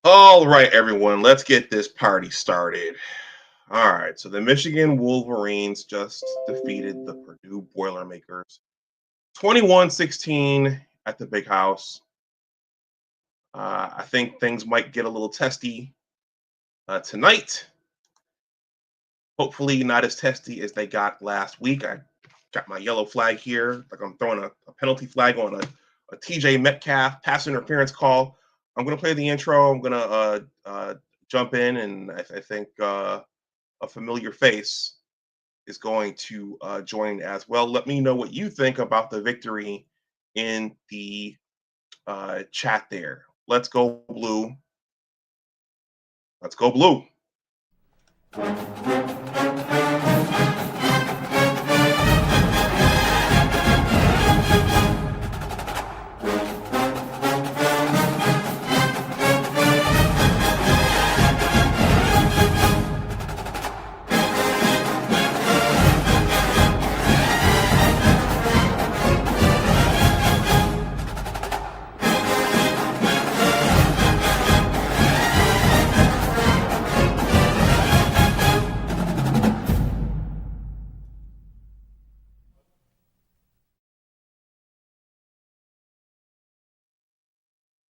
All right, everyone, let's get this party started. All right, so the Michigan Wolverines just defeated the Purdue Boilermakers 21-16 at the Big House. I think things might get a little testy tonight. Hopefully, not as testy as they got last week. I got my yellow flag here, like I'm throwing a penalty flag on a TJ Metcalf pass interference call. I'm going to play the intro. I'm going to jump in, and I think a familiar face is going to join as well. Let me know what you think about the victory in the chat there. Let's go blue. Let's go blue.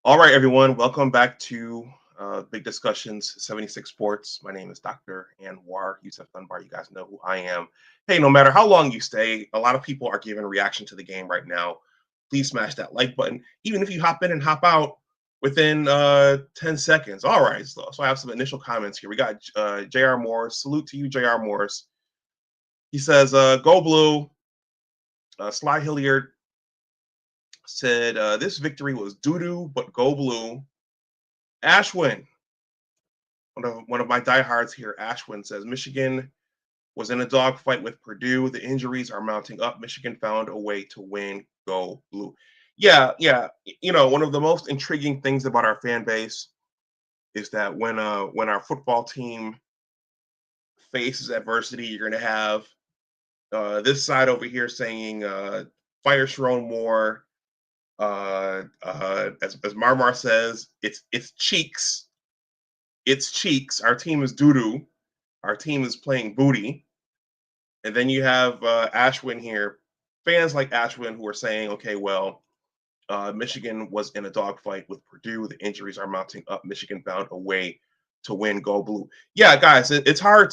All right, everyone. Welcome back to Big Discussions 76 Sports. My name is Dr. Ann Arbor, Yusuf Dunbar. You guys know who I am. Hey, no matter how long you stay, a lot of people are giving a reaction to the game right now. Please smash that like button. Even if you hop in and hop out within 10 seconds. All right. So I have some initial comments here. We got J.R. Morris. Salute to you, J.R. Morris. He says, go blue. Sly Hilliard said, this victory was doo-doo, but go blue. Ashwin, one of my diehards here, Ashwin says, Michigan was in a dogfight with Purdue. The injuries are mounting up. Michigan found a way to win. Go blue. Yeah. You know, one of the most intriguing things about our fan base is that when our football team faces adversity, you're going to have this side over here saying, fire Sharon Moore. As Marmar says, it's cheeks. It's cheeks. Our team is doo-doo. Our team is playing booty. And then you have Ashwin here, fans like Ashwin who are saying, okay, well, Michigan was in a dogfight with Purdue. The injuries are mounting up. Michigan found a way to win. Go blue. Yeah, guys, it's hard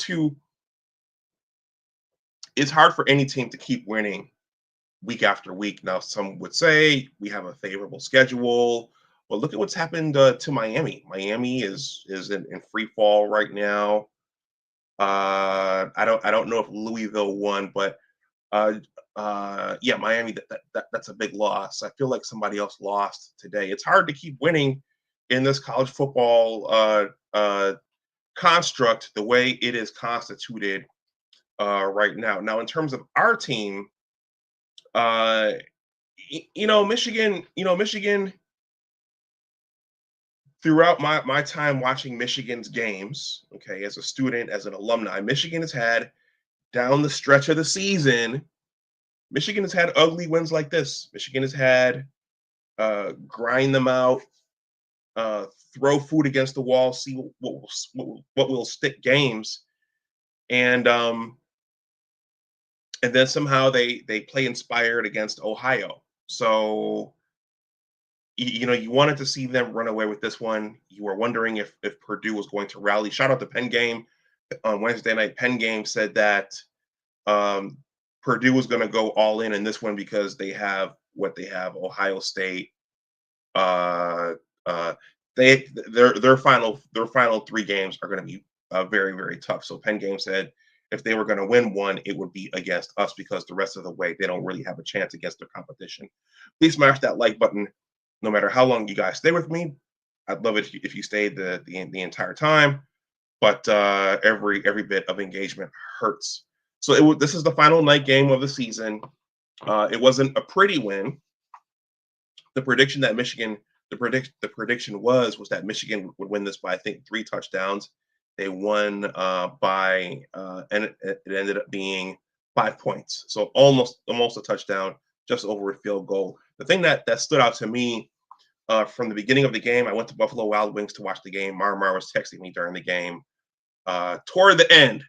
for any team to keep winning week after week. Now, some would say we have a favorable schedule, but look at what's happened to Miami. Miami is in free fall right now. I don't know if Louisville won, but yeah, Miami. That's a big loss. I feel like somebody else lost today. It's hard to keep winning in this college football construct the way it is constituted right now. Now, in terms of our team, uh, Michigan. Throughout my time watching Michigan's games, okay, as a student, as an alumni, Michigan has had down the stretch of the season. Michigan has had ugly wins like this. Michigan has had grind them out, throw food against the wall, see what will stick games, and then somehow they play inspired against Ohio. So you wanted to see them run away with this one. You were wondering if Purdue was going to rally. Shout out to Penn Game on Wednesday night. Penn Game said that um, Purdue was going to go all in this one because they have what they have. Ohio State. Uh, uh, their final three games are going to be very, very tough. So Penn Game said if they were going to win one, it would be against us because the rest of the way they don't really have a chance against their competition. Please smash that like button. No matter how long you guys stay with me, I'd love it if you stayed the entire time. But every bit of engagement hurts. So this is the final night game of the season. It wasn't a pretty win. The prediction that the prediction was that Michigan would win this by I think 3 touchdowns. They won and it ended up being 5 points. So almost a touchdown, just over a field goal. The thing that stood out to me from the beginning of the game. I went to Buffalo Wild Wings to watch the game. Marmar was texting me during the game. Toward the end,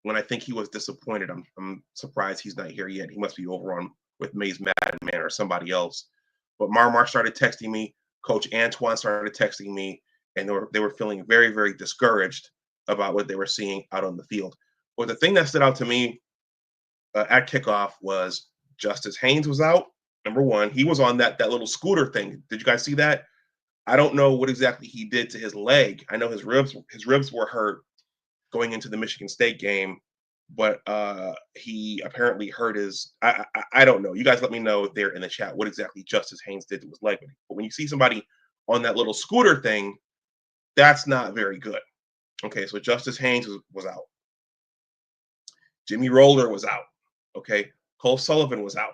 when I think he was disappointed, I'm surprised he's not here yet. He must be over on with Maze Madman or somebody else. But Marmar started texting me. Coach Antoine started texting me, and they were feeling very, very discouraged about what they were seeing out on the field. But the thing that stood out to me at kickoff was Justice Haynes was out. Number one, he was on that little scooter thing. Did you guys see that? I don't know what exactly he did to his leg. I know his ribs were hurt going into the Michigan State game, but he apparently hurt his. I don't know. You guys let me know there in the chat what exactly Justice Haynes did to his leg. But when you see somebody on that little scooter thing, that's not very good. Okay, so Justice Haynes was out. Jimmy Roller was out. Okay, Cole Sullivan was out.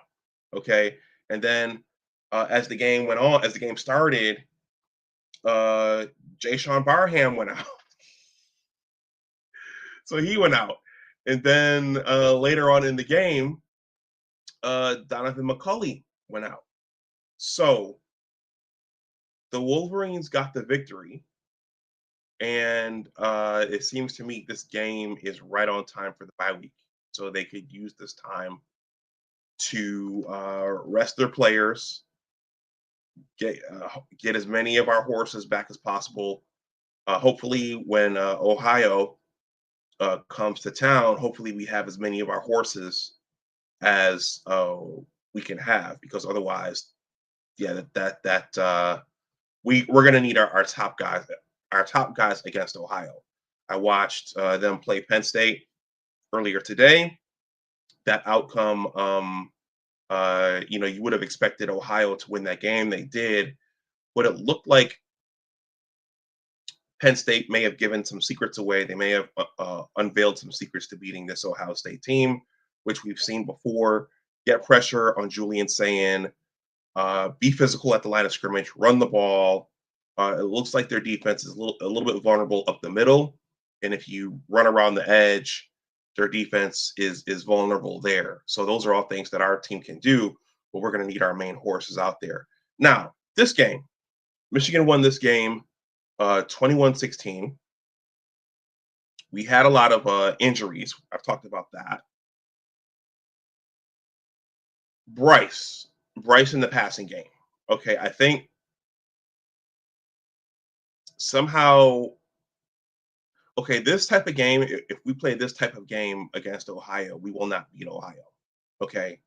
Okay, and then as the game went on, as the game started, Jay Sean Barham went out. So he went out. And then later on in the game, Donovan McCulley went out. So the Wolverines got the victory. And it seems to me this game is right on time for the bye week. So they could use this time to rest their players, get as many of our horses back as possible. Hopefully, when Ohio comes to town, hopefully we have as many of our horses as we can have, because otherwise, yeah, we're gonna need our top guys against Ohio. I watched them play Penn State earlier today. That outcome, you would have expected Ohio to win that game. They did, but it looked like Penn State may have given some secrets away. They may have unveiled some secrets to beating this Ohio State team, which we've seen before. Get pressure on Julian Sayin, be physical at the line of scrimmage, run the ball. It looks like their defense is a little bit vulnerable up the middle, and if you run around the edge, their defense is vulnerable there. So those are all things that our team can do, but we're going to need our main horses out there. Now, this game, Michigan won this game 21-16. We had a lot of injuries. I've talked about that. Bryce in the passing game. Okay, I think somehow, okay, this type of game, if we play this type of game against Ohio, we will not beat Ohio. Okay.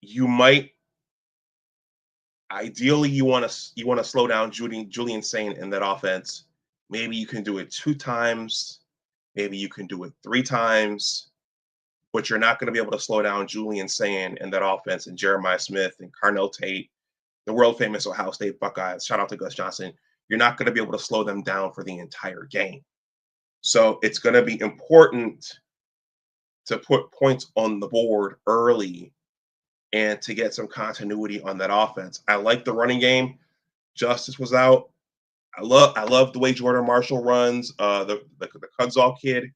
You might, ideally, you want to slow down Julian Sayin in that offense. Maybe you can do it 2 times. Maybe you can do it 3 times. But you're not going to be able to slow down Julian Sayin in that offense, and Jeremiah Smith and Carnell Tate, the world famous Ohio State Buckeyes. Shout out to Gus Johnson. You're not going to be able to slow them down for the entire game. So it's going to be important to put points on the board early and to get some continuity on that offense. I like the running game. Justice was out. I love the way Jordan Marshall runs. The Kudzall kid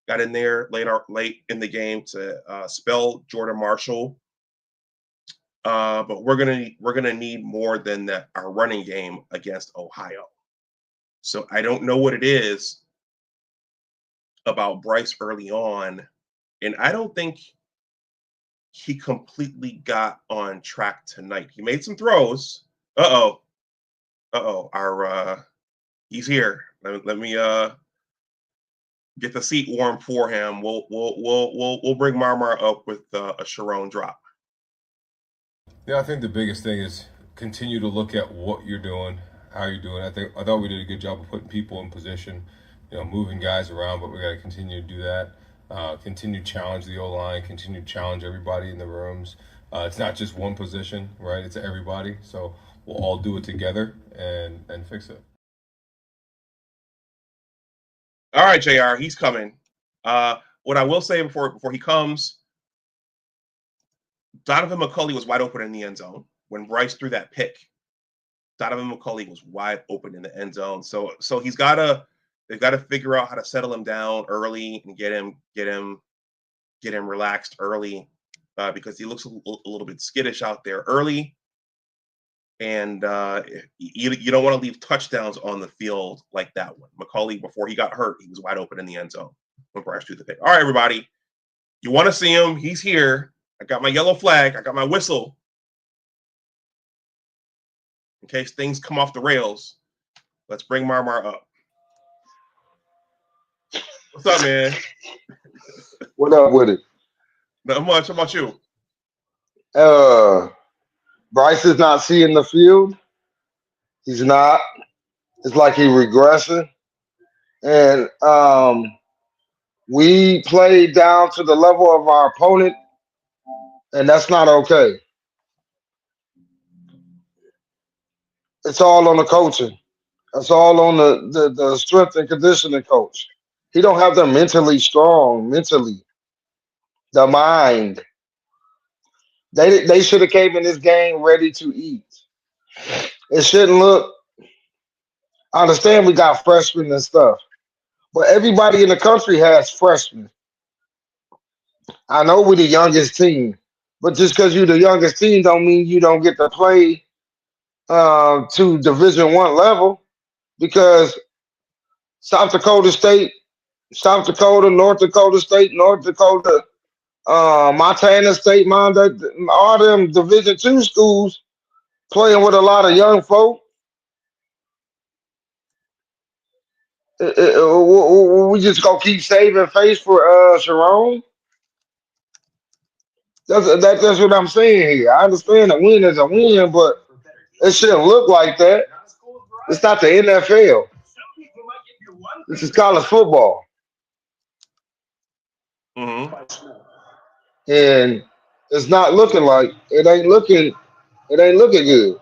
got in there late in the game to spell Jordan Marshall. But we're gonna need more than that, our running game against Ohio. So I don't know what it is about Bryce early on, and I don't think he completely got on track tonight. He made some throws. Our he's here. Let me get the seat warm for him. We'll bring Marmar up with a Sharon drop. Yeah, I think the biggest thing is continue to look at what you're doing, how you're doing. I thought we did a good job of putting people in position, moving guys around, but we got to continue to do that. Continue to challenge the O-line, continue to challenge everybody in the rooms. It's not just one position, right? It's everybody. So we'll all do it together and fix it. All right, JR, he's coming. What I will say before he comes, Donovan McCulley was wide open in the end zone. When Bryce threw that pick, Donovan McCulley was wide open in the end zone. So they've got to figure out how to settle him down early and get him relaxed early. because he looks a little bit skittish out there early. And you don't want to leave touchdowns on the field like that one. McCauley, before he got hurt, he was wide open in the end zone when Bryce threw the pick. All right, everybody. You want to see him? He's here. I got my yellow flag. I got my whistle. In case things come off the rails, let's bring Marmar up. What's up, man? What up with it? Not much. How about you? Bryce is not seeing the field. He's not. It's like he's regressing. And we played down to the level of our opponent, and that's not okay. It's all on the coaching. It's all on the strength and conditioning coach. He don't have them mentally strong, the mind. They should have came in this game ready to eat. It shouldn't look. I understand we got freshmen and stuff, but everybody in the country has freshmen. I know we're the youngest team, but just because you're the youngest team don't mean you don't get to play to Division I level, because South Dakota State, South Dakota, North Dakota State, North Dakota, Montana State, all them Division II schools playing with a lot of young folk. We just gonna keep saving face for Sharon. That's what I'm saying here. I understand a win is a win, but it shouldn't look like that. It's not the NFL. This is college football. Mm-hmm. And it's not looking like it ain't looking good.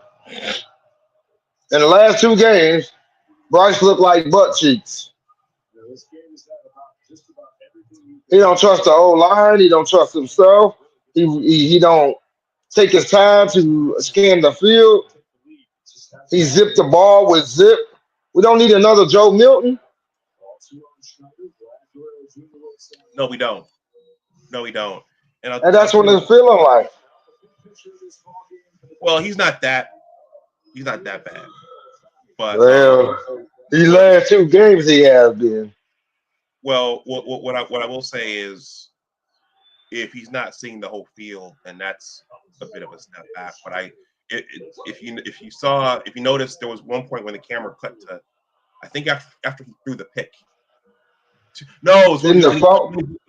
In the last two games, Bryce looked like butt cheeks. He don't trust the old line. He don't trust himself. He don't take his time to scan the field. He zipped the ball with zip. We don't need another Joe Milton. No, we don't. No, we don't. And that's what it's feeling like. Well, he's not that bad. But these last two games he has been. Well, what I will say is, if he's not seeing the whole field, and that's a bit of a step back. But if you noticed, there was one point when the camera cut to, I think after he threw the pick. No, it was when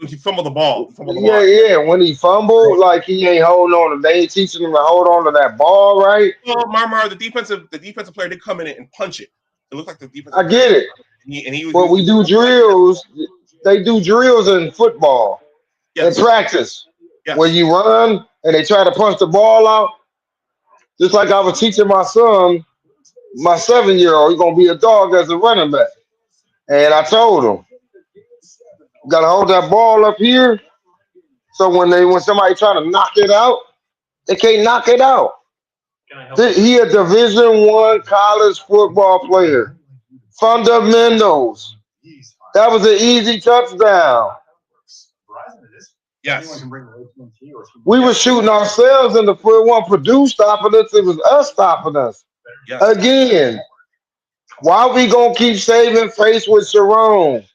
he fumbled the ball. Yeah. When he fumbled, like he ain't holding on. They ain't teaching him to hold on to that ball, right? Well, Marmar, the defensive player did come in and punch it. It looked like the defensive. I get it. But we do drills. They do drills in football. Yes. In practice. Yes. When you run and they try to punch the ball out, just like I was teaching my son, my 7-year-old, he's gonna be a dog as a running back. And I told him, you gotta hold that ball up here. So when somebody try to knock it out, they can't knock it out. He a Division I college football player. Fundamentals. That was an easy touchdown. Yes. We were shooting ourselves in the foot. It wasn't Purdue stopping us. It was us stopping us. Yes. Again, why we going to keep saving face with Sharon?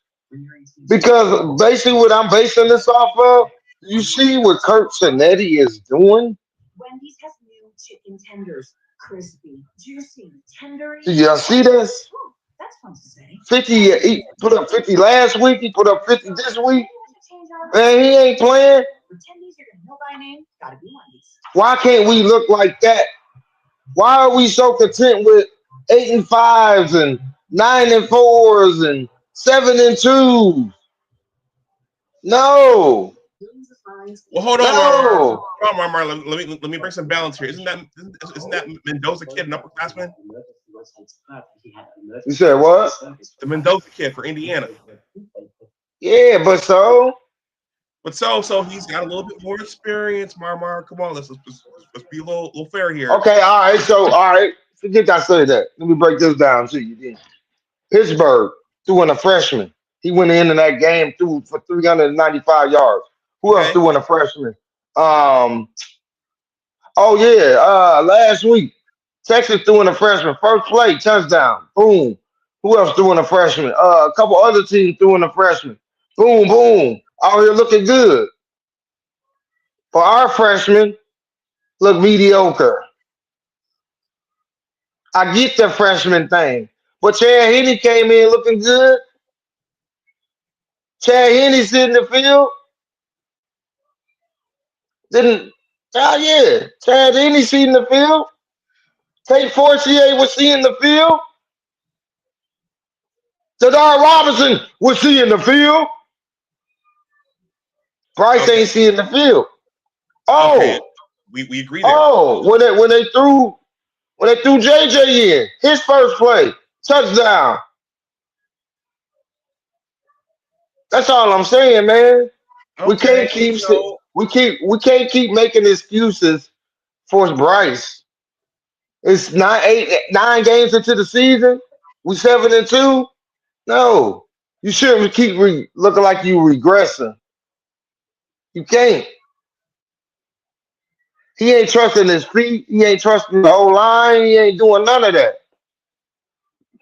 Because basically what I'm basing this off of, you see what Kurt Cinetti is doing? Wendy's has new chicken tenders. Crispy, juicy, tender. Did y'all see this? That's fun to say. 50, he put up 50 last week. He put up 50 this week. Man, he ain't playing. Why can't we look like that? Why are we so content with 8 and 5s and 9 and 4s and 7 and 2? No. Well, hold on, Marmar. Let me bring some balance here. Isn't that Mendoza kid an upperclassman? You said what? The Mendoza kid for Indiana. Yeah, but so he's got a little bit more experience, Marmar. Come on, let's be a little fair here. Okay, all right. Forget I said that. Let me break this down to you then. Pittsburgh threw in a freshman. He went into that game threw for 395 yards. Who else threw in a freshman? Oh yeah, last week Texas threw in a freshman first play touchdown. Boom. Who else threw in a freshman? A couple other teams threw in a freshman. Boom, boom. Out here looking good. For our freshmen, look mediocre. I get the freshman thing, but Chad Henne came in looking good. Chad Henne sit in the field. Didn't? Oh yeah, Chad Henne see in the field. Tate Fortier was seeing the field. Zadar Robinson was seeing the field. Bryce Okay. ain't seeing the field. Okay. Oh, We agree there. oh, when they threw JJ in, his first play, touchdown. That's all I'm saying, man. We Okay. can't keep You know, we can't keep making excuses for Bryce. It's 9 games into the season. We 7-2. No, you shouldn't keep looking like you regressing. You can't. He ain't trusting his feet. He ain't trusting the whole line. He ain't doing none of that.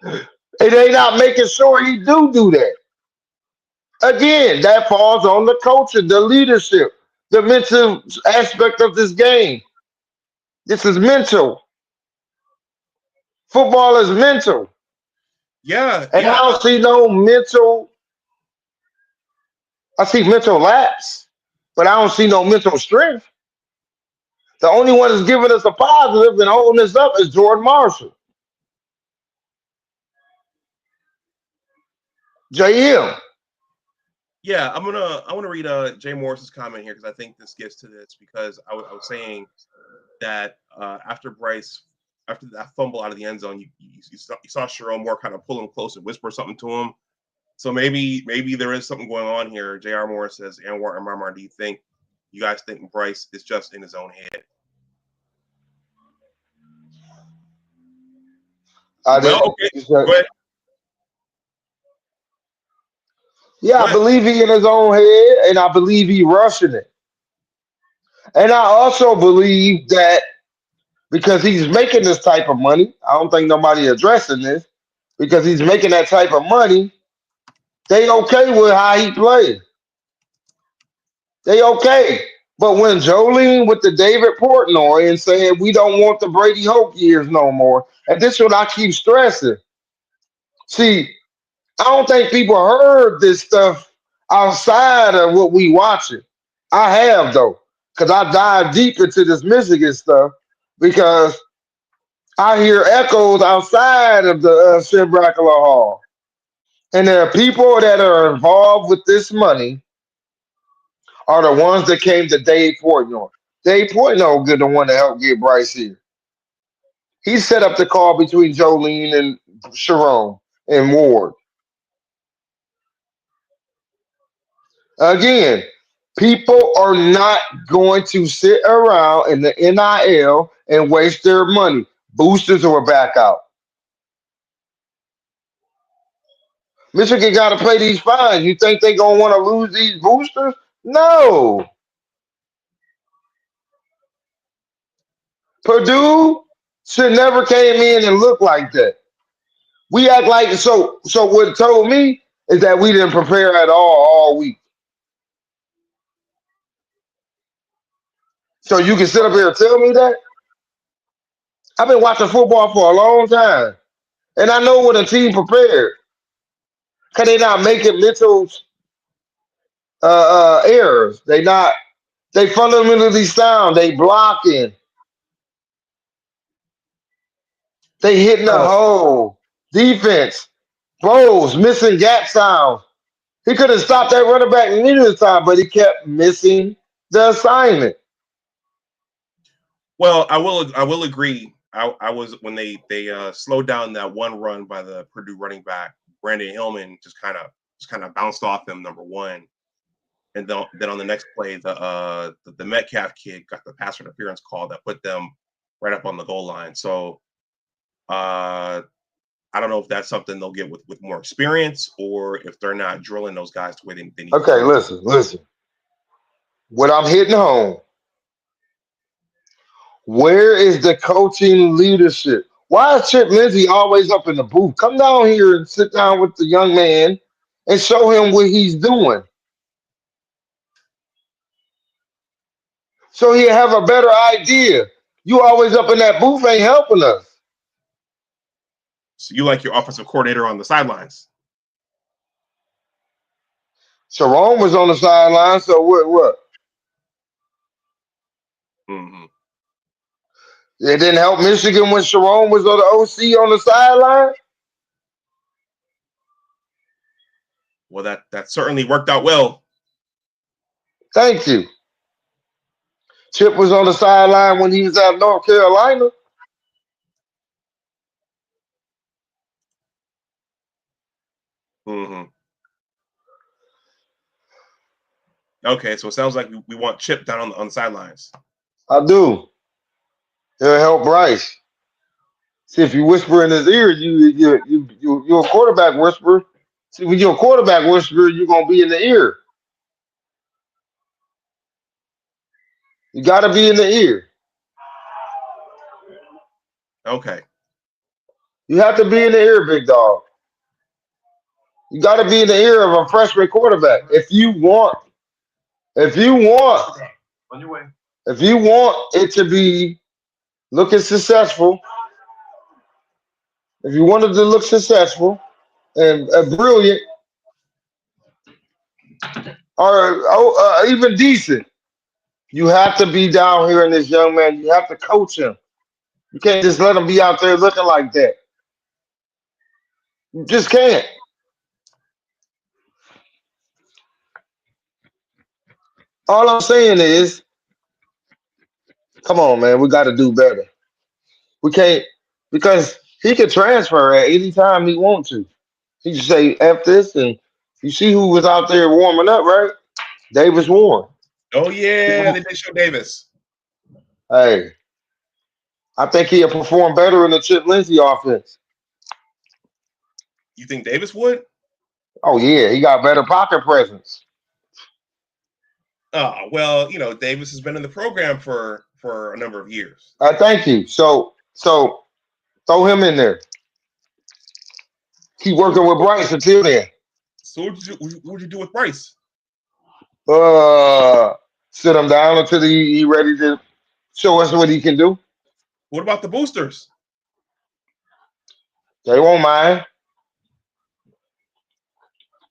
And they not making sure he do that. Again, that falls on the coaching, the leadership, the mental aspect of this game. This is mental. Football is mental. yeah, And I yeah. don't see no mental. I see mental lapse, but I don't see no mental strength. The only one that's giving us a positive and holding us up is Jordan Marshall. JM. Yeah, I want to read Jay Morris's comment here because I think this gets to this because I was saying that after that fumble out of the end zone, you saw Sharon Moore kind of pull him close and whisper something to him. So maybe there is something going on here. J.R. Morris says, Anwar and Marmar, do you guys think Bryce is just in his own head? I did. Well, okay, go ahead. Yeah, Go I ahead. believe he in his own head, and I believe he rushing it. And I also believe that because he's making this type of money, I don't think nobody addressing this. Because he's making that type of money, they okay with how he plays. They okay. But when Jolene with the David Portnoy and saying we don't want the Brady Hope years no more, and this is what I keep stressing. See, I don't think people heard this stuff outside of what we watching. I have though, because I dive deep into this Michigan stuff because I hear echoes outside of the Simbrackler Hall. And there are people that are involved with this money are the ones that came to Dave Portnoy. Dave Portnoy good the one to help get Bryce here. He set up the call between Jolene and Sharon and Ward. Again, people are not going to sit around in the NIL and waste their money. Boosters are back out. Michigan got to pay these fines. You think they gonna want to lose these boosters? No. Purdue should never came in and looked like that. We act like so. So what it told me is that we didn't prepare at all week. So you can sit up here and tell me that? I've been watching football for a long time, and I know what a team prepared. Cause they not making mental errors. They fundamentally sound. They blocking. They hitting the Well, hole. Defense. Throws, missing gap sounds. He could have stopped that running back neither time, but he kept missing the assignment. I will agree. I was when they slowed down that one run by the Purdue running back Brandon Hillman just kind of bounced off him number one, and then on the next play the Metcalf kid got the pass interference call that put them right up on the goal line. So I don't know if that's something they'll get with more experience or if they're not drilling those guys the way they need Okay, to. listen. What I'm hitting home. Where is the coaching leadership? Why is Chip Lindsey always up in the booth? Come down here and sit down with the young man and show him what he's doing, so he'll have a better idea. You always up in that booth ain't helping us. So you like your offensive coordinator on the sidelines? Sharon was on the sideline, so what? Mm-hmm. It didn't help Michigan when Sharon was on the OC on the sideline. Well, that certainly worked out well. Thank you. Chip was on the sideline when he was at North Carolina. Mm-hmm. Okay, so it sounds like we want Chip down on the sidelines. I do. It'll help Bryce. See, if you whisper in his ear, you're a quarterback whisperer. See, when you're a quarterback whisperer, you're gonna be in the ear. You got to be in the ear. Okay. You have to be in the ear, big dog. You got to be in the ear of a freshman quarterback if you want it to be looking successful. If you wanted to look successful and brilliant or even decent, you have to be down here in this young man. You have to coach him. You can't just let him be out there looking like that. You just can't. All I'm saying is, come on, man. We got to do better. We can't, because he can transfer at any time he wants to. He can say F this, and you see who was out there warming up, right? Davis Warren. Oh yeah, they did show Davis. Hey, I think he'll perform better in the Chip Lindsey offense. You think Davis would? Oh yeah, he got better pocket presence. Well, Davis has been in the program for a number of years. Thank you. So throw him in there. Keep working with Bryce until then. So what'd you do with Bryce? Sit him down until he ready to show us what he can do. What about the boosters? They won't mind.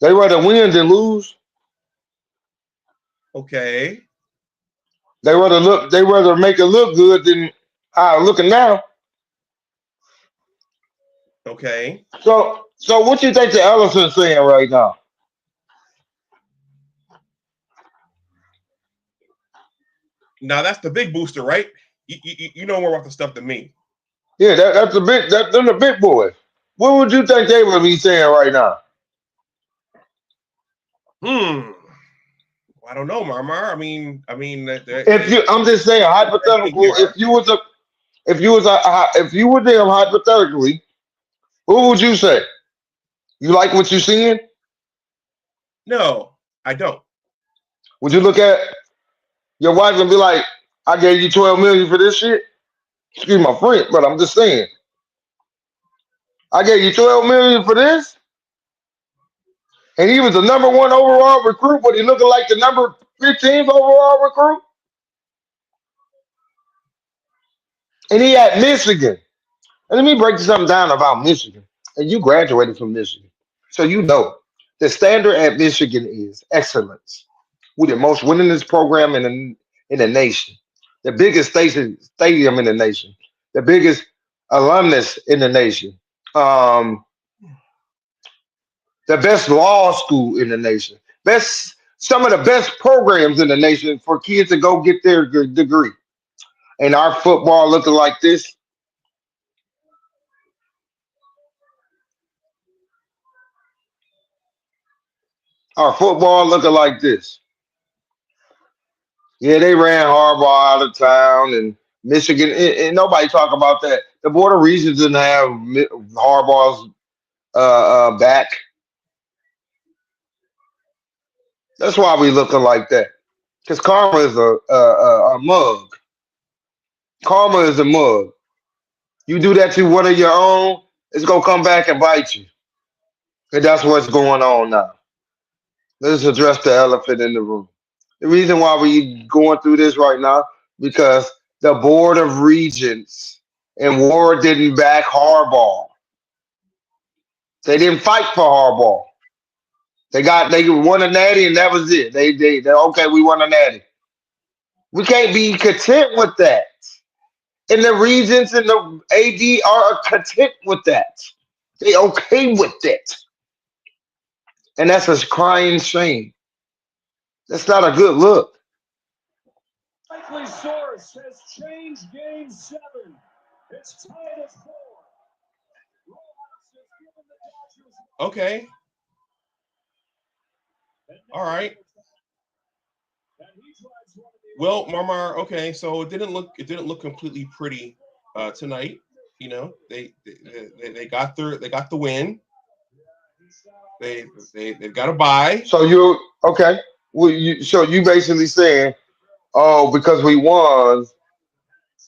They rather win than lose. Okay. They rather make it look good than looking now. Okay. So what you think the Ellison's saying right now? Now that's the big booster, right? You know more about the stuff than me. Yeah, that's them the big boys. What would you think they would be saying right now? I don't know, Marmar. I'm just saying hypothetical. If you were them hypothetically, what would you say? You like what you're seeing? No, I don't. Would you look at your wife and be like, "I gave you $12 million for this shit"? Excuse my French, but I'm just saying. I gave you $12 million for this, and he was the number 1 overall recruit, but he looking like the number 15th overall recruit, and he at Michigan. And let me break something down about Michigan. And you graduated from Michigan, so you know the standard at Michigan is excellence. We're the most winningest program in the nation, the biggest stadium in the nation, the biggest alumnus in the nation, the best law school in the nation, some of the best programs in the nation for kids to go get their degree. And our football looking like this. Our football looking like this. Yeah, they ran Harbaugh out of town, and Michigan, and nobody talk about that. The Board of Regents didn't have Harbaugh's back. That's why we looking like that. Because karma is a mug. Karma is a mug. You do that to one of your own, it's gonna come back and bite you. And that's what's going on now. Let's address the elephant in the room. The reason why we going through this right now because the board of regents and Ward didn't back Harbaugh. They didn't fight for Harbaugh. They won a natty and that was it. They okay, we won a natty. We can't be content with that. And the regents and the AD are content with that. They okay with that. And that's a crying shame. That's not a good look. Likely source has changed game 7. It's tied at 4. Okay. All right. Well, Marmar, okay, so it didn't look completely pretty tonight. You know, they got the win. They've got a bye. So you okay? Well, so you basically saying, oh, because we won,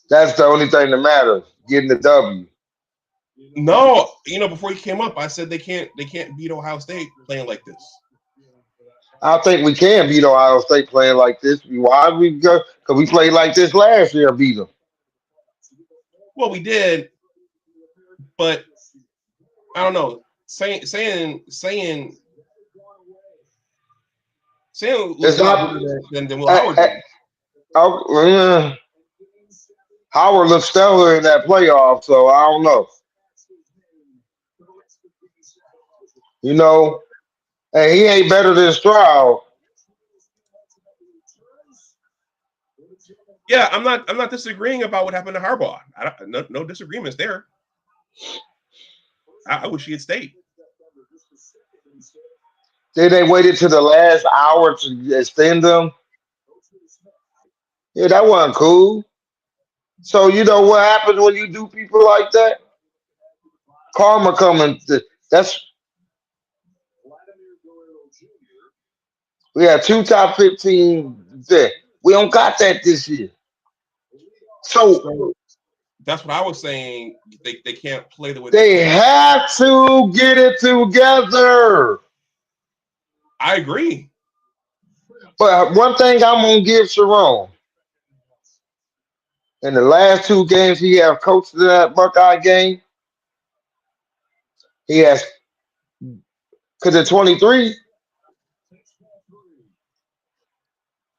that's the only thing that matters, getting the W. No, you know, before you came up, I said they can't beat Ohio State playing like this. I think we can beat Ohio State playing like this. Why we go? Because we played like this last year, and beat them. Well, we did, but I don't know. Saying It's not. than Will Howard did. Howard looked stellar in that playoff, so I don't know. You know, and he ain't better than Stroud. Yeah, I'm not disagreeing about what happened to Harbaugh. No disagreements there. I wish he had stayed. Then they waited to the last hour to extend them. Yeah, that wasn't cool. So you know what happens when you do people like that? Karma coming. That's we had 2 top 15 there. We don't got that this year. So that's what I was saying. They can't play the way they have to get it together. I agree. But one thing I'm gonna give Sharon. In the last 2 games he have coached that Buckeye game, he has because at 23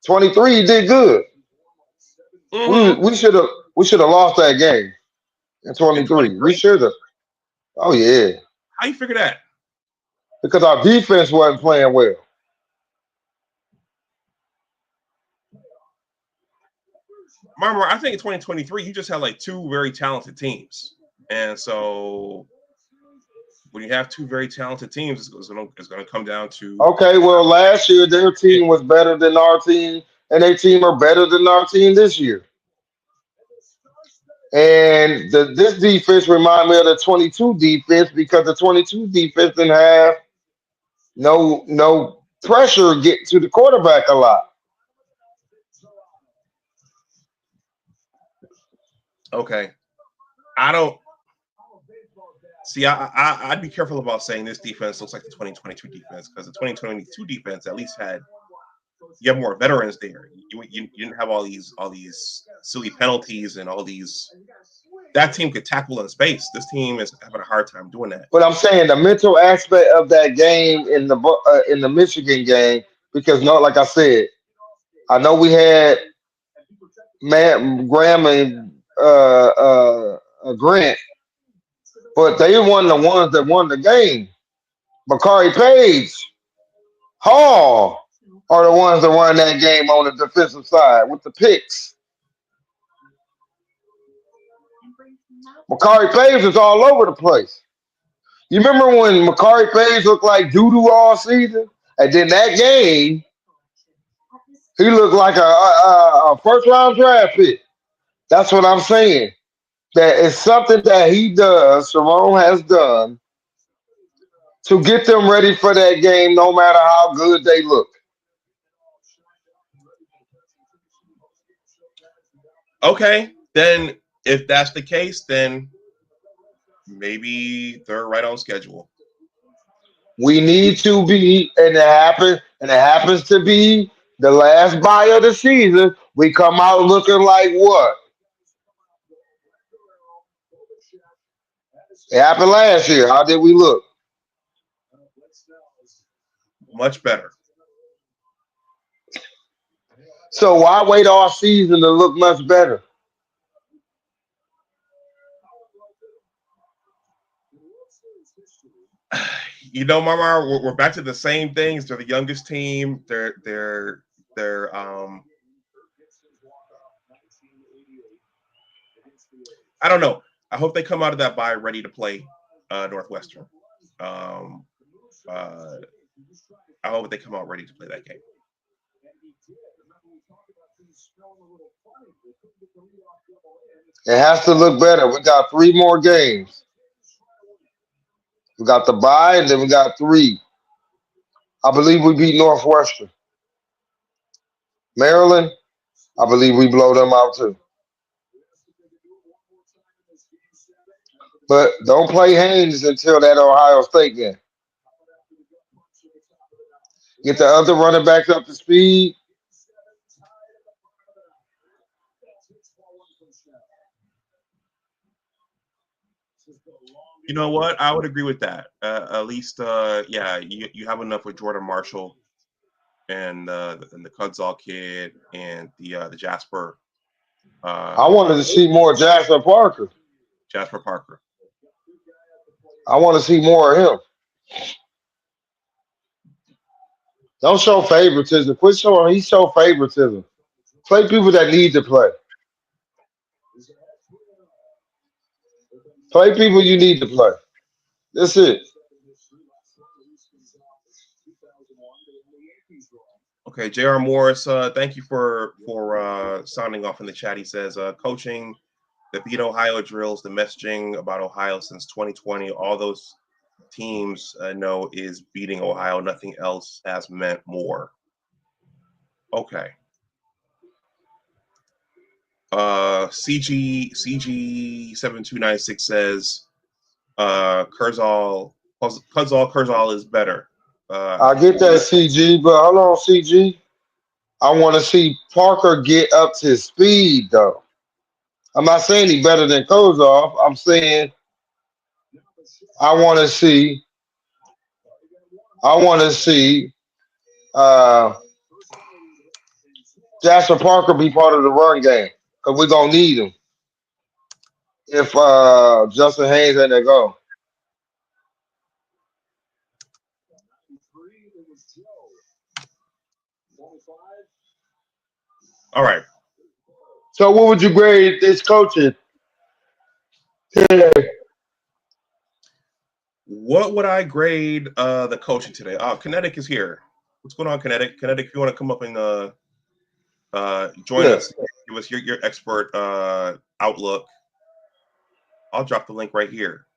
he did good. Mm-hmm. We should have lost that game in 23. We should have. Oh yeah. How you figure that? Because our defense wasn't playing well. Marmar, I think in 2023 you just had like 2 very talented teams, and so when you have 2 very talented teams, it's going to come down to. Okay, well, last year their team was better than our team, and their team are better than our team this year. And this defense remind me of the 22 defense because the 22 defense didn't have no pressure get to the quarterback a lot. Okay, I don't see. I'd be careful about saying this defense looks like the 2022 defense because the 2022 defense at least had you have more veterans there. You didn't have all these silly penalties and all these. That team could tackle in space. This team is having a hard time doing that. But I'm saying the mental aspect of that game in the Michigan game because like I said, I know we had Graham and Grant, but they won the ones that won the game. Bakari Page, Hall are the ones that won that game on the defensive side with the picks. Bakari Page was all over the place. You remember when Bakari Page looked like doo-doo all season? And then that game, he looked like a first-round draft pick. That's what I'm saying. That is something that he does, Sharon has done, to get them ready for that game no matter how good they look. Okay. Then if that's the case, then maybe they're right on schedule. We need to be, and it happens to be the last bye of the season. We come out looking like what? It happened last year. How did we look? Much better. So why wait all season to look much better? You know, Mama, we're back to the same things. They're the youngest team. They're I don't know. I hope they come out of that bye ready to play Northwestern. Um, uh, I hope they come out ready to play that game. It has to look better. We got 3 more games. We got the bye, and then we got 3. I believe we beat Northwestern. Maryland, I believe we blow them out too. But don't play Haynes until that Ohio State game. Get the other running backs up to speed. You know what? I would agree with that. At least, yeah, you have enough with Jordan Marshall and the Kudzall kid and the Jasper. I wanted to see more Jasper Parker. Jasper Parker. I want to see more of him. Don't show favoritism. Quit showing. He show favoritism. Play people that need to play. Play people you need to play. That's it. Okay, J.R. Morris, thank you for sounding off in the chat. He says, coaching the Beat Ohio drills, the messaging about Ohio since 2020, all those teams know is beating Ohio. Nothing else has meant more. Okay. CG7296 says, Kurzall is better. I get that, CG, but hold on, CG. I want to see Parker get up to speed, though. I'm not saying he's better than Kozov. I'm saying I want to see uh, Jasper Parker be part of the run game because we're going to need him if Justin Haynes ain't there go. All right. So what would you grade this coaching today? What would I grade the coaching today? Kinetic is here. What's going on, Kinetic? Kinetic, if you want to come up and join us, give us your expert outlook. I'll drop the link right here.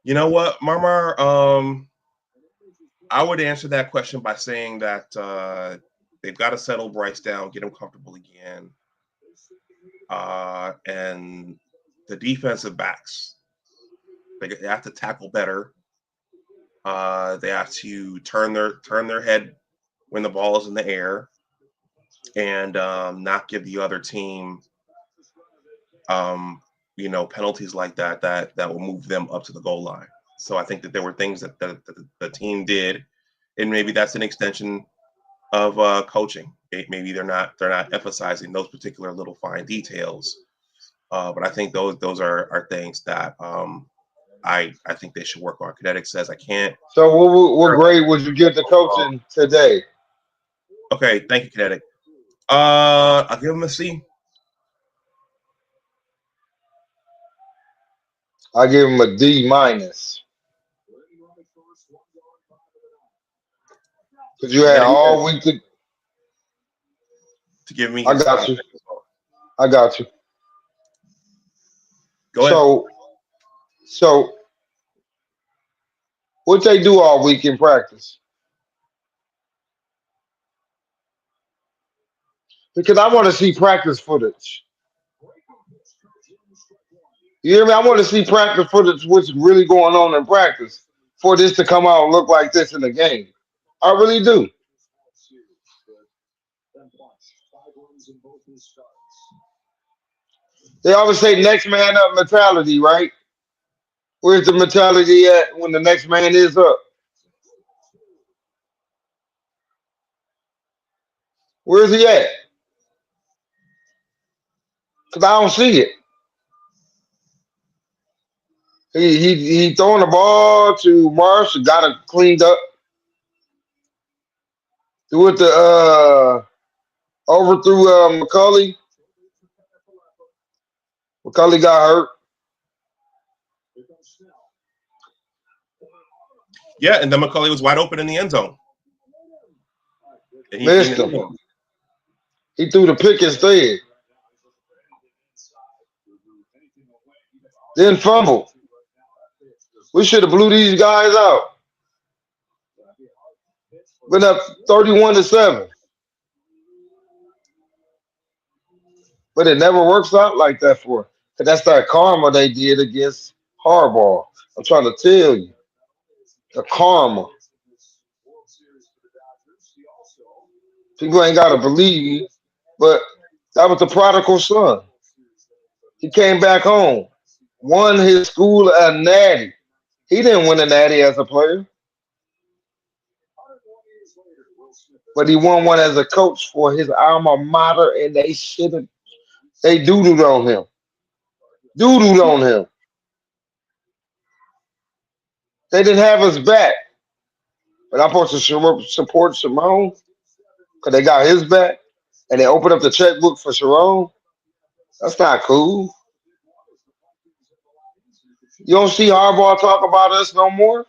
You know what, Marmar? I would answer that question by saying that they've got to settle Bryce down, get him comfortable again. And the defensive backs, they have to tackle better. They have to turn their head when the ball is in the air, and not give the other team, penalties like that will move them up to the goal line. So I think that there were things that the team did, and maybe that's an extension of coaching. Maybe they're not emphasizing those particular little fine details, but I think those are things that I think they should work on. Kinetic says I can't. So what grade would you give the coaching today? Okay, thank you, Kinetic. I'll give him a C. I give him a D minus. Because you had all week to give me. I got you. I got you. Go ahead. So what they do all week in practice? because I want to see practice footage. You hear me? I want to see practice footage, what's really going on in practice, for this to come out and look like this in the game. I really do. They always say next man up mentality, right? Where's the mentality at when the next man is up? Where's he at? Because I don't see it. He throwing the ball to Marsh, got it cleaned up. Threw it to overthrew McCulley. McCulley got hurt. Yeah, and then McCulley was wide open in the end zone. And Missed him. He threw the pick instead. Then fumbled. We should have blew these guys out. Went up 31-7. But it never works out like that for. Cause that's that karma they did against Harbaugh. I'm trying to tell you. The karma. People ain't gotta believe, but that was the prodigal son. He came back home, won his school a natty. He didn't win a natty as a player, but he won one as a coach for his alma mater, and they doodled on him. Doodled on him. They didn't have us back. But I'm supposed to support Sharon because they got his back and they opened up the checkbook for Sharon. That's not cool. You don't see Harbaugh talk about us no more?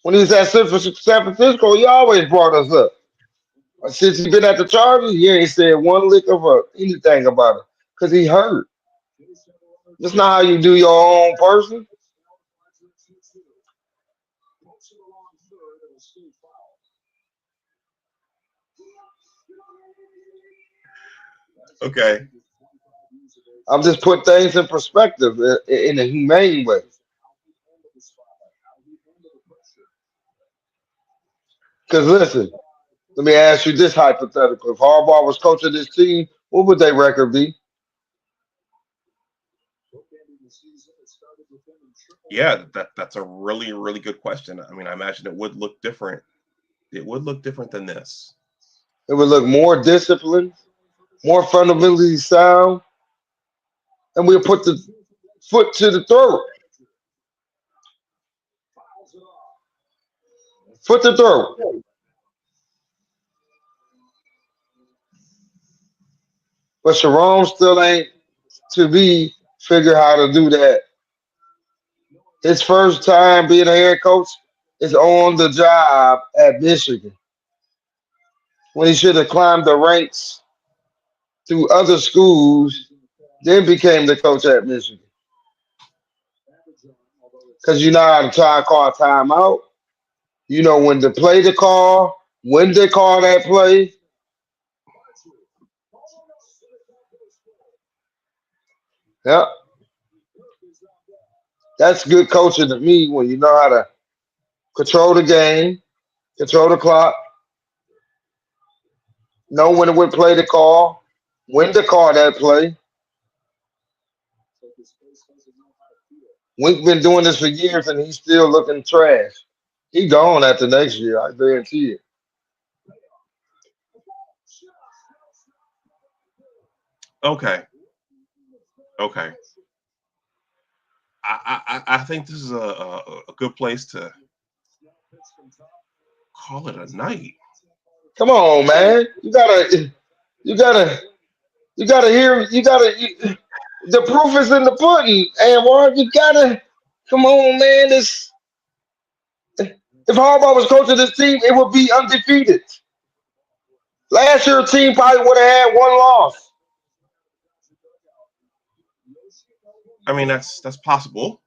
When he was at San Francisco, he always brought us up. Since he's been at the Chargers, he ain't said one lick of anything about it because he hurt. That's not how you do your own person. Okay. I'm just putting things in perspective in a humane way. Because listen, let me ask you this hypothetical. If Harbaugh was coaching this team, what would their record be? Yeah, that's a really, really good question. I mean, I imagine it would look different. It would look different than this. It would look more disciplined, more fundamentally sound, and we'll put the foot to the throat. Foot to throat. But Sharon still ain't to be figure how to do that. His first time being a head coach is on the job at Michigan when he should have climbed the ranks through other schools, then became the coach at Michigan. Because you know how to call timeout. You know when to play the call, when to call that play. Yep. That's good coaching to me when you know how to control the game, control the clock, know when to play the call, when to call that play. We've been doing this for years and he's still looking trash. He gone after next year, I guarantee it. Okay. Okay. I think this is a good place to call it a night. Come on, man. The proof is in the pudding, and you gotta come on, man. If Harbaugh was coaching this team, it would be undefeated. Last year's team probably would have had one loss. I mean, that's possible.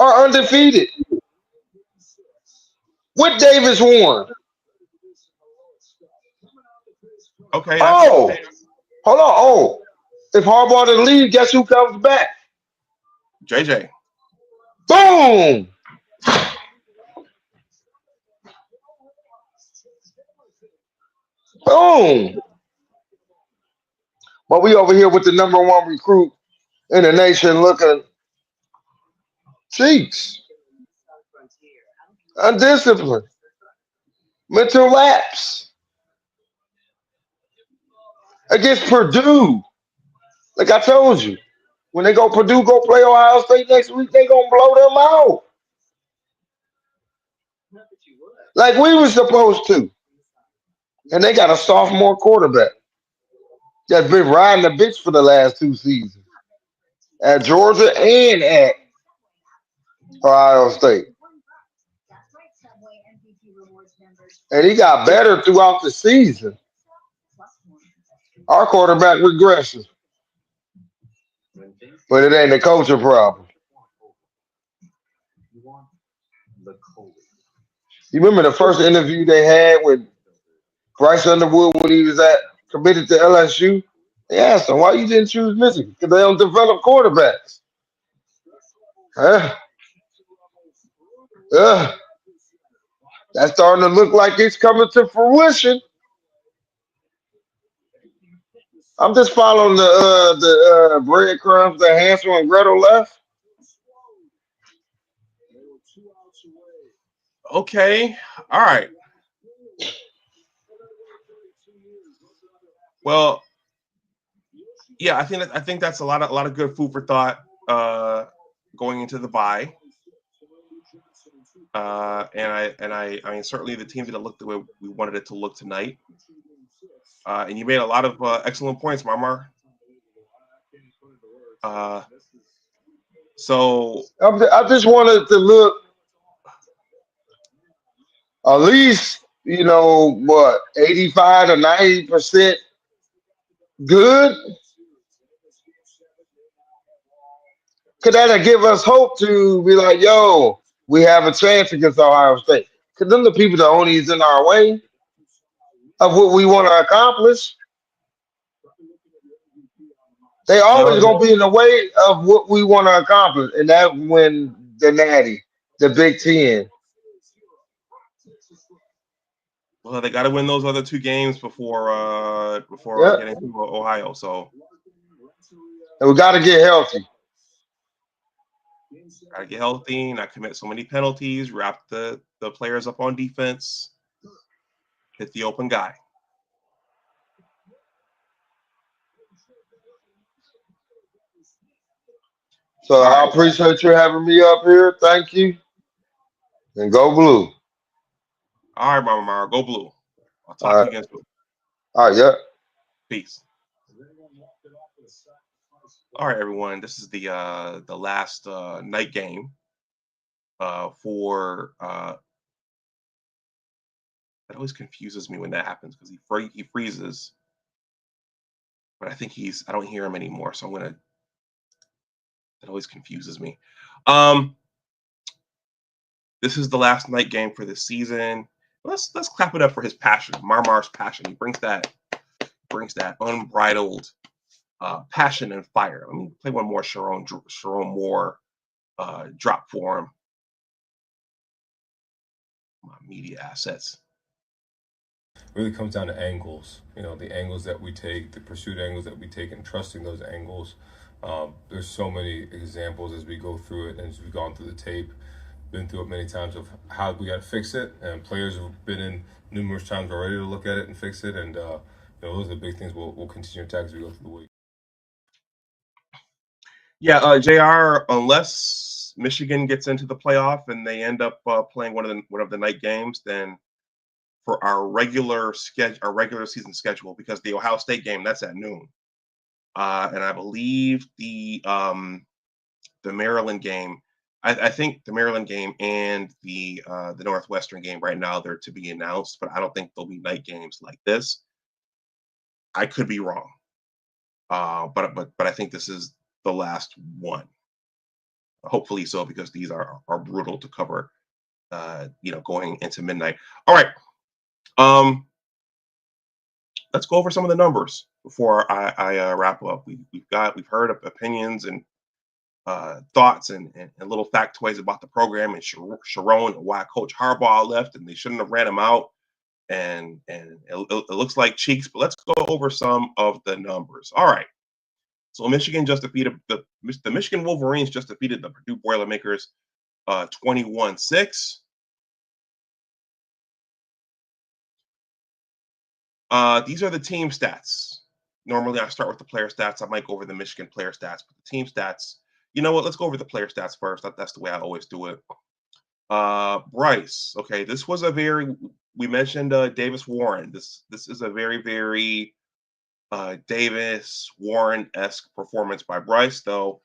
Or undefeated. With Davis Warren. Okay, Oh, hold on. Oh, if Harbaugh didn't leave, guess who comes back? JJ. Boom. Boom. But we over here with the #1 recruit in the nation looking cheeks, undisciplined, mental lapse against Purdue. Like I told you, when they go Purdue, go play Ohio State next week, they gonna blow them out. Like we were supposed to. And they got a sophomore quarterback that's been riding the bitch for the last 2 seasons at Georgia and at Ohio State. And he got better throughout the season. Our quarterback regresses. But it ain't a culture problem. You remember the first interview they had with Bryce Underwood when he was committed to LSU? They asked him, why you didn't choose Michigan? Because they don't develop quarterbacks. Huh? That's starting to look like it's coming to fruition. I'm just following the breadcrumbs that Hansel and Gretel left. Okay. All right. Well, yeah, I think that's a lot of good food for thought going into the bye. And I mean certainly the team didn't look the way we wanted it to look tonight. And you made a lot of excellent points, Marmar. So I just wanted to look at least, 85 to 90% good. Could that give us hope to be like, yo, we have a chance against Ohio State? Because them the people that only is in our way of what we want to accomplish. They always gonna be in the way of what we want to accomplish, and that when the Natty, the Big Ten. Well, they got to win those other 2 games before getting to Ohio. So and we got to get healthy. Got to get healthy, not commit so many penalties, wrap the players up on defense, hit the open guy. So I appreciate you having me up here. Thank you. And go blue. All right, Mama Mara, go blue. I'll talk to you again soon. All right, yeah. Peace. All right, everyone. This is the last night game for that always confuses me when that happens because he freezes, but I think I don't hear him anymore, so that always confuses me. This is the last night game for this season. Let's clap it up for his passion, Marmar's passion. He brings that unbridled passion and fire. Let me play one more Sharon Moore drop for him. My media assets. It really comes down to angles. The angles that we take, the pursuit angles that we take, and trusting those angles. There's so many examples as we go through it and as we've gone through the tape, been through it many times of how we got to fix it. And players have been in numerous times already to look at it and fix it. And those are the big things we'll continue to attack as we go through the week. Yeah, JR, unless Michigan gets into the playoff and they end up playing one of the night games, then for our regular season schedule, because the Ohio State game, that's at noon. And I believe the Maryland game, I think the Maryland game and the Northwestern game right now, they're to be announced, but I don't think there'll be night games like this. I could be wrong. But I think this is the last one. Hopefully so, because these are brutal to cover, going into midnight. All right. let's go over some of the numbers before I wrap up. We've heard of opinions and thoughts and little factoids about the program and Sharon and why Coach Harbaugh left and they shouldn't have ran him out. And it looks like cheeks, but let's go over some of the numbers. All right. So Michigan just defeated the Michigan Wolverines just defeated the Purdue Boilermakers 21-6. These are the team stats. Normally I start with the player stats. I might go over the Michigan player stats, but the team stats, you know what? Let's go over the player stats first. That's the way I always do it. Bryce. Okay, this was we mentioned Davis Warren. This is a very Davis Warren-esque performance by Bryce, though.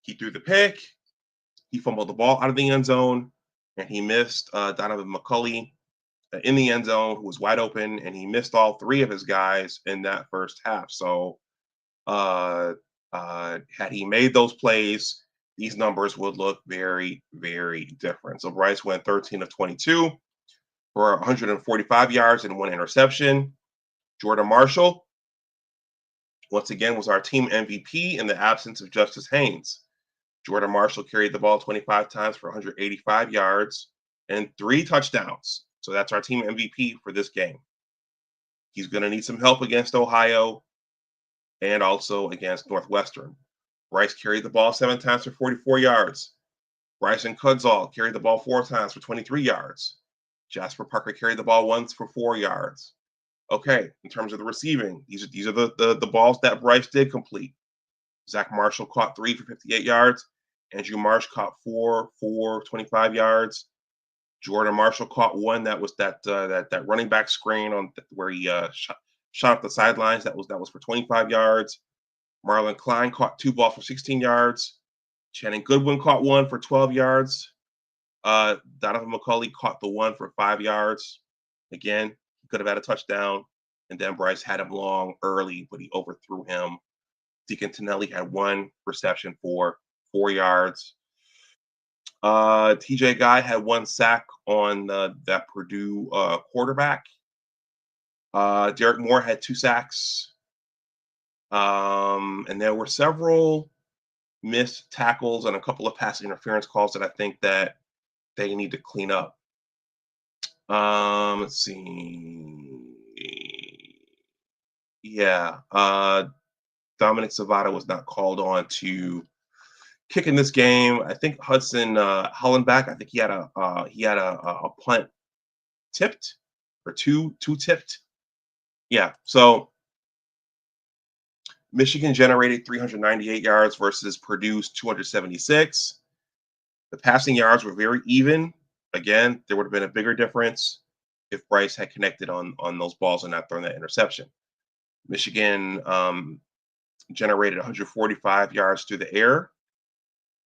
He threw the pick, he fumbled the ball out of the end zone, and he missed Donovan McCulley in the end zone, who was wide open, and he missed all three of his guys in that first half. So had he made those plays, these numbers would look very different. So Bryce went 13 of 22 for 145 yards and 1 interception. Jordan Marshall, once again, was our team MVP in the absence of Justice Haynes. Jordan Marshall carried the ball 25 times for 185 yards and 3 touchdowns. So that's our team MVP for this game. He's going to need some help against Ohio and also against Northwestern. Bryce carried the ball 7 times for 44 yards. Bryson Kudzall carried the ball 4 times for 23 yards. Jasper Parker carried the ball once for 4 yards. Okay, in terms of the receiving, these are the balls that Bryce did complete. Zach Marshall caught 3 for 58 yards. Andrew Marsh caught 4 for 25 yards. Jordan Marshall caught 1 that was that running back screen on where he shot up the sidelines. That was for 25 yards. Marlon Klein caught 2 balls for 16 yards. Shannon Goodwin caught 1 for 12 yards. Donovan McCulley caught the 1 for 5 yards. Again, he could have had a touchdown. And then Bryce had him long early, but he overthrew him. Deacon Tonelli had 1 reception for 4 yards. TJ Guy had 1 sack on that Purdue quarterback. Derek Moore had 2 sacks. And there were several missed tackles and a couple of pass interference calls that I think that they need to clean up. Let's see. Yeah. Dominic Zavada was not called on to kick in this game. I think Hudson Hollenbach, I think he had a punt tipped or two tipped. Yeah. So Michigan generated 398 yards versus Purdue's 276. The passing yards were very even. Again, there would have been a bigger difference if Bryce had connected on those balls and not thrown that interception. Michigan generated 145 yards through the air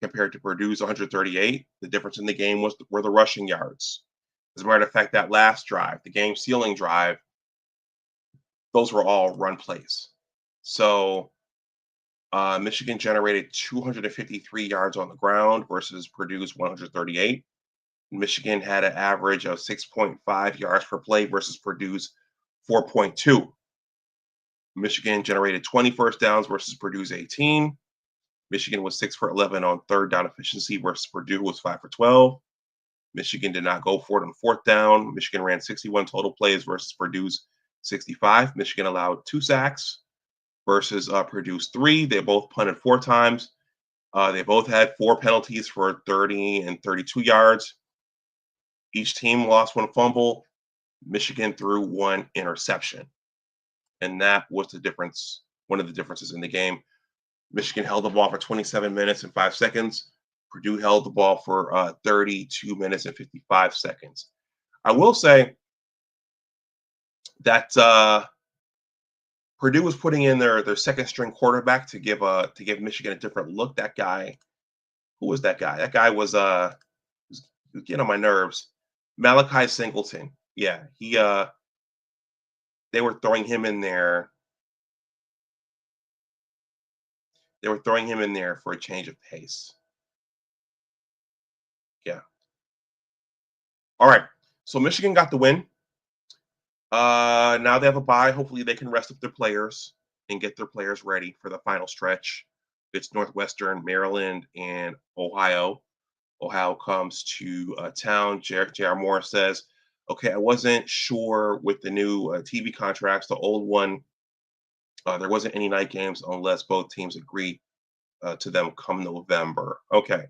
compared to Purdue's 138. The difference in the game were the rushing yards. As a matter of fact, that last drive, the game sealing drive, those were all run plays. So Michigan generated 253 yards on the ground versus Purdue's 138. Michigan had an average of 6.5 yards per play versus Purdue's 4.2. Michigan generated 20 first downs versus Purdue's 18. Michigan was 6 for 11 on third down efficiency versus Purdue was 5 for 12. Michigan did not go for it on fourth down. Michigan ran 61 total plays versus Purdue's 65. Michigan allowed 2 sacks versus Purdue's 3. They both punted 4 times. They both had 4 penalties for 30 and 32 yards. Each team lost 1 fumble. Michigan threw 1 interception. And that was the difference, one of the differences in the game. Michigan held the ball for 27 minutes and 5 seconds. Purdue held the ball for 32 minutes and 55 seconds. I will say that Purdue was putting in their second string quarterback to give Michigan a different look. That guy, who was that guy? That guy was getting on my nerves. Malachi Singleton. Yeah, they were throwing him in there. They were throwing him in there for a change of pace. Yeah. All right. So Michigan got the win. Now they have a bye. Hopefully they can rest up their players and get their players ready for the final stretch. It's Northwestern, Maryland, and Ohio. Ohio comes to town. J.R. Moore says, okay, I wasn't sure with the new TV contracts, the old one, there wasn't any night games unless both teams agree to them come November. Okay.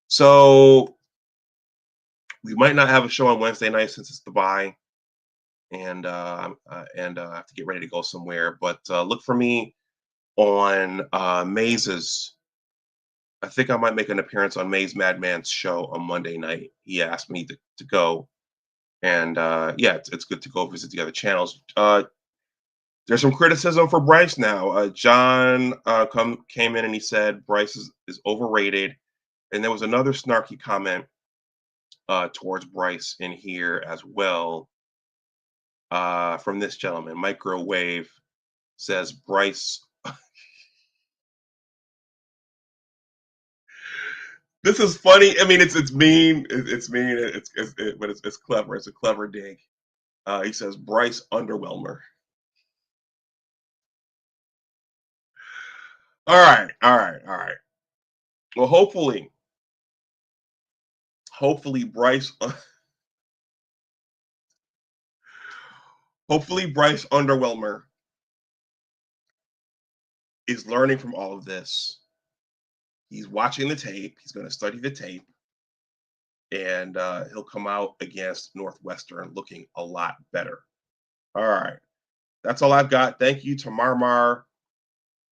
So we might not have a show on Wednesday night since it's the bye, and I have to get ready to go somewhere. But look for me on Maze's. I think I might make an appearance on Maze Madman's show on Monday night. He asked me to go, and yeah, it's good to go visit the other channels. There's some criticism for Bryce now. John came in and he said Bryce is overrated, and there was another snarky comment towards Bryce in here as well from this gentleman. Microwave says Bryce. This is funny. I mean, it's mean. It's mean. But it's clever. It's a clever dig. He says Bryce Underwhelmer. All right. Well, hopefully Bryce. Hopefully Bryce Underwhelmer is learning from all of this. He's watching the tape. He's going to study the tape, and he'll come out against Northwestern looking a lot better. All right. That's all I've got. Thank you to Marmar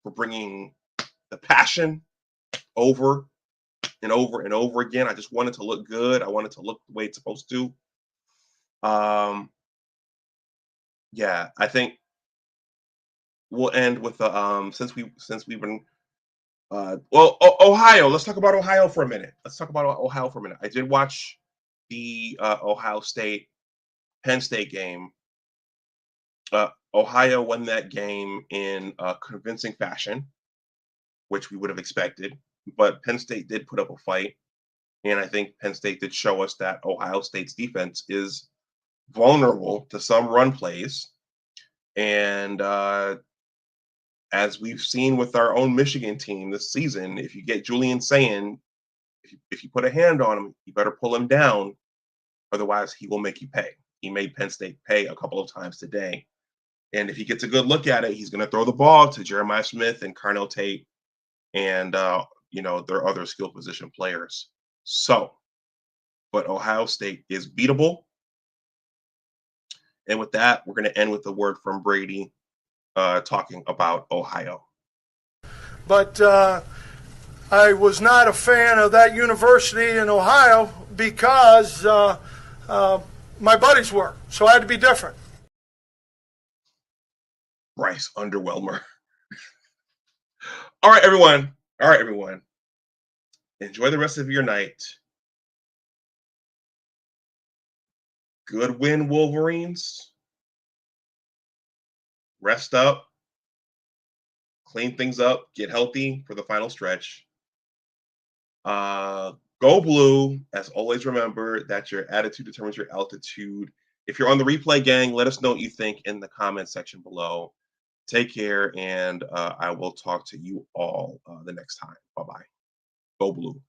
for bringing the passion over and over and over again. I just wanted to look good. I wanted to look the way it's supposed to. Yeah, I think we'll end with the since we've been Ohio. Let's talk about Ohio for a minute. I did watch the Ohio State Penn State game. Ohio won that game in convincing fashion, which we would have expected. But Penn State did put up a fight, and I think Penn State did show us that Ohio State's defense is vulnerable to some run plays. And as we've seen with our own Michigan team this season, if you get Julian saying, if you put a hand on him, you better pull him down. Otherwise, he will make you pay. He made Penn State pay a couple of times today. And if he gets a good look at it, he's going to throw the ball to Jeremiah Smith and Carnell Tate and, their other skill position players. So, but Ohio State is beatable. And with that, we're going to end with a word from Brady talking about Ohio. But I was not a fan of that university in Ohio because my buddies were. So I had to be different. Bryce Underwhelmer. All right, everyone. Enjoy the rest of your night. Good win, Wolverines. Rest up. Clean things up. Get healthy for the final stretch. Go blue. As always, remember that your attitude determines your altitude. If you're on the replay, gang, let us know what you think in the comment section below. Take care, and I will talk to you all the next time. Bye-bye. Go blue.